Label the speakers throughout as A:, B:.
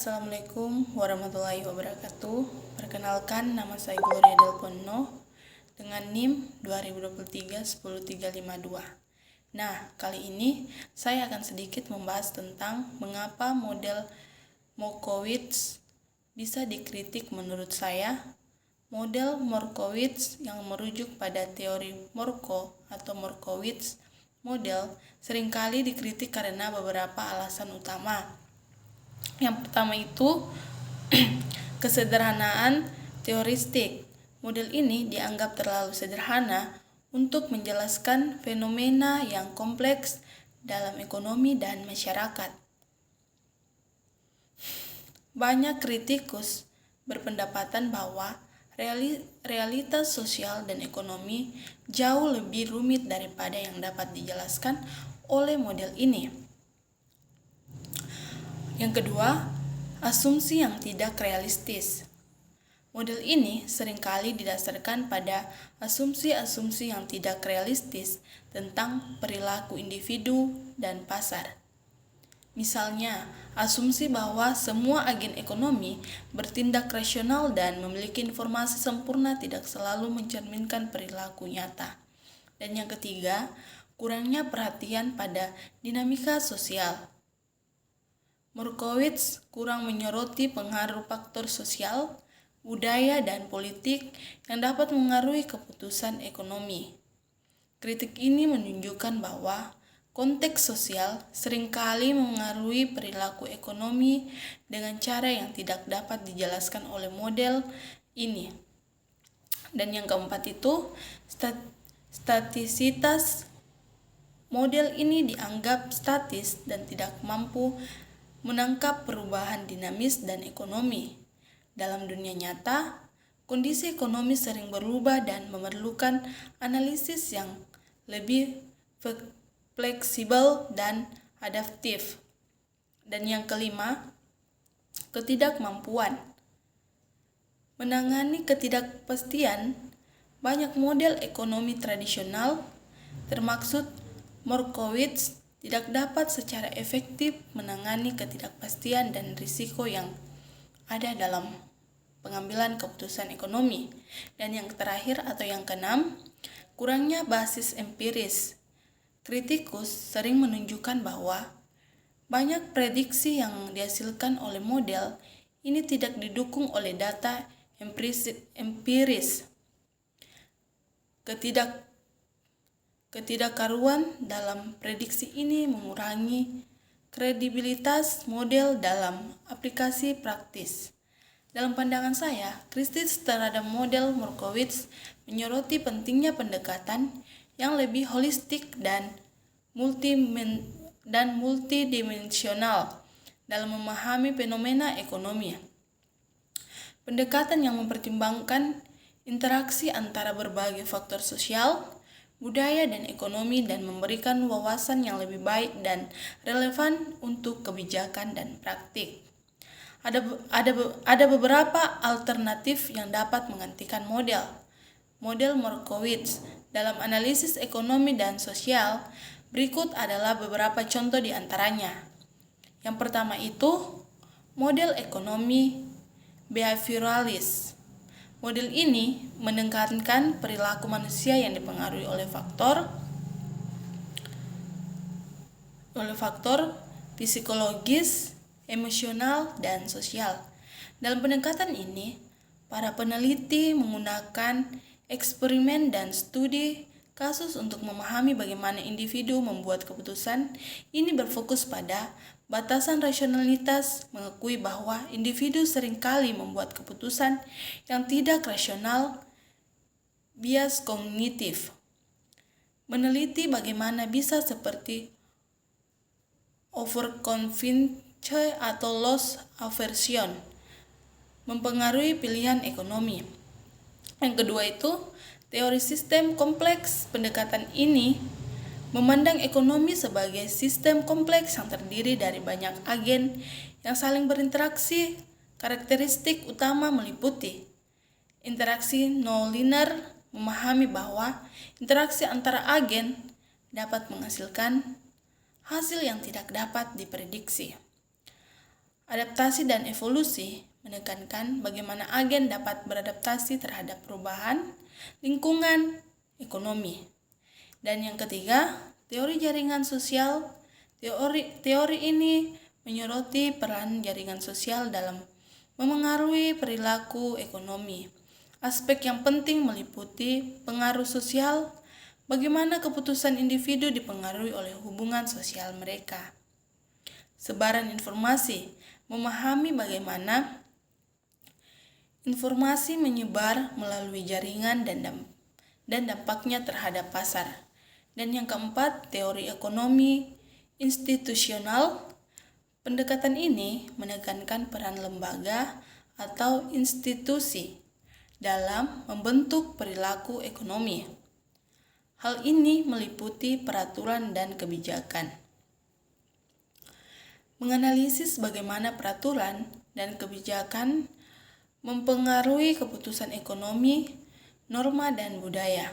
A: Assalamualaikum warahmatullahi wabarakatuh. Perkenalkan, nama saya Gloria Del Pono dengan NIM 2023-10352. Nah, kali ini saya akan sedikit membahas tentang mengapa model Markowitz bisa dikritik menurut saya. Model Markowitz yang merujuk pada teori Markov atau Markowitz model seringkali dikritik karena beberapa alasan utama. Yang pertama itu kesederhanaan teoristik. Model ini dianggap terlalu sederhana untuk menjelaskan fenomena yang kompleks dalam ekonomi dan masyarakat. Banyak kritikus berpendapatan bahwa realitas sosial dan ekonomi jauh lebih rumit daripada yang dapat dijelaskan oleh model ini. Yang kedua, asumsi yang tidak realistis. Model ini seringkali didasarkan pada asumsi-asumsi yang tidak realistis tentang perilaku individu dan pasar. Misalnya, asumsi bahwa semua agen ekonomi bertindak rasional dan memiliki informasi sempurna tidak selalu mencerminkan perilaku nyata. Dan yang ketiga, kurangnya perhatian pada dinamika sosial. Markowitz kurang menyoroti pengaruh faktor sosial, budaya, dan politik yang dapat mengaruhi keputusan ekonomi. Kritik ini menunjukkan bahwa konteks sosial seringkali mengaruhi perilaku ekonomi dengan cara yang tidak dapat dijelaskan oleh model ini. Dan yang keempat itu, statisitas. Model ini dianggap statis dan tidak mampu menangkap perubahan dinamis dan ekonomi. Dalam dunia nyata, kondisi ekonomi sering berubah dan memerlukan analisis yang lebih fleksibel dan adaptif. Dan yang kelima, ketidakmampuan. Menangani ketidakpastian, banyak model ekonomi tradisional, termasuk Markowitz, tidak dapat secara efektif menangani ketidakpastian dan risiko yang ada dalam pengambilan keputusan ekonomi. Dan yang terakhir atau yang keenam, kurangnya basis empiris. Kritikus sering menunjukkan bahwa banyak prediksi yang dihasilkan oleh model ini tidak didukung oleh data empiris. Ketidakkaruan dalam prediksi ini mengurangi kredibilitas model dalam aplikasi praktis. Dalam pandangan saya, kritis terhadap model Markowitz menyoroti pentingnya pendekatan yang lebih holistik dan multidimensional dalam memahami fenomena ekonomi. Pendekatan yang mempertimbangkan interaksi antara berbagai faktor sosial, budaya, dan ekonomi dan memberikan wawasan yang lebih baik dan relevan untuk kebijakan dan praktik. Ada beberapa alternatif yang dapat menggantikan model Markowitz dalam analisis ekonomi dan sosial. Berikut adalah beberapa contoh di antaranya. Yang pertama itu model ekonomi behaviораlis. Model ini menekankan perilaku manusia yang dipengaruhi oleh faktor psikologis, emosional, dan sosial. Dalam pendekatan ini, para peneliti menggunakan eksperimen dan studi kasus untuk memahami bagaimana individu membuat keputusan. Ini berfokus pada batasan rasionalitas, mengakui bahwa individu seringkali membuat keputusan yang tidak rasional, bias kognitif. Meneliti bagaimana bisa seperti overconfidence atau loss aversion mempengaruhi pilihan ekonomi. Yang kedua itu teori sistem kompleks. Pendekatan ini memandang ekonomi sebagai sistem kompleks yang terdiri dari banyak agen yang saling berinteraksi. Karakteristik utama meliputi interaksi nonlinear, memahami bahwa interaksi antara agen dapat menghasilkan hasil yang tidak dapat diprediksi. Adaptasi dan evolusi menekankan bagaimana agen dapat beradaptasi terhadap perubahan lingkungan ekonomi. Dan yang ketiga, teori jaringan sosial. Teori ini menyoroti peran jaringan sosial dalam memengaruhi perilaku ekonomi. Aspek yang penting meliputi pengaruh sosial, bagaimana keputusan individu dipengaruhi oleh hubungan sosial mereka. Sebaran informasi, memahami bagaimana informasi menyebar melalui jaringan dan dampaknya terhadap pasar. Dan yang keempat, teori ekonomi institusional. Pendekatan ini menekankan peran lembaga atau institusi dalam membentuk perilaku ekonomi. Hal ini meliputi peraturan dan kebijakan. Menganalisis bagaimana peraturan dan kebijakan mempengaruhi keputusan ekonomi, norma, dan budaya.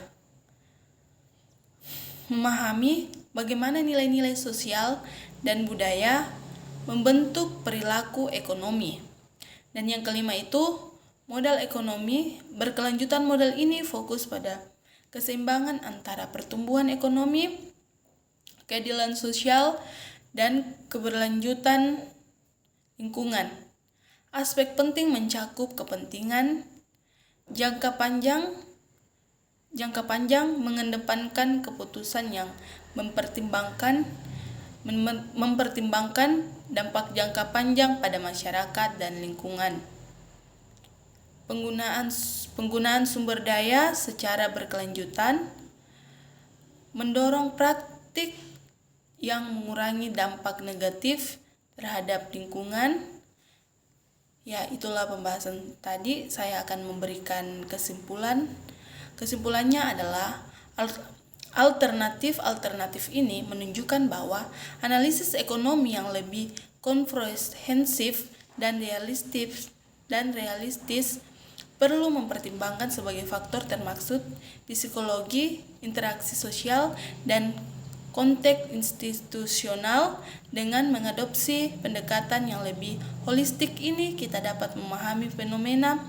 A: Memahami bagaimana nilai-nilai sosial dan budaya membentuk perilaku ekonomi. Dan yang kelima itu, modal ekonomi. Berkelanjutan modal ini fokus pada keseimbangan antara pertumbuhan ekonomi, keadilan sosial, dan keberlanjutan lingkungan. Aspek penting mencakup kepentingan jangka panjang mengedepankan keputusan yang mempertimbangkan dampak jangka panjang pada masyarakat dan lingkungan. Penggunaan sumber daya secara berkelanjutan, mendorong praktik yang mengurangi dampak negatif terhadap lingkungan. Ya, itulah pembahasan tadi. Saya akan memberikan kesimpulan. Kesimpulannya adalah Alternatif ini menunjukkan bahwa analisis ekonomi yang lebih komprehensif dan realistis perlu mempertimbangkan sebagai faktor termaksud psikologi, interaksi sosial, dan konteks institusional. Dengan mengadopsi pendekatan yang lebih holistik ini, kita dapat memahami fenomena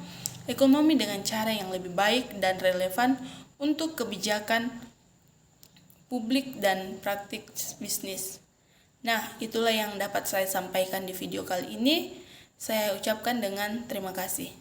A: ekonomi dengan cara yang lebih baik dan relevan untuk kebijakan publik dan praktik bisnis. Nah, itulah yang dapat saya sampaikan di video kali ini. Saya ucapkan dengan terima kasih.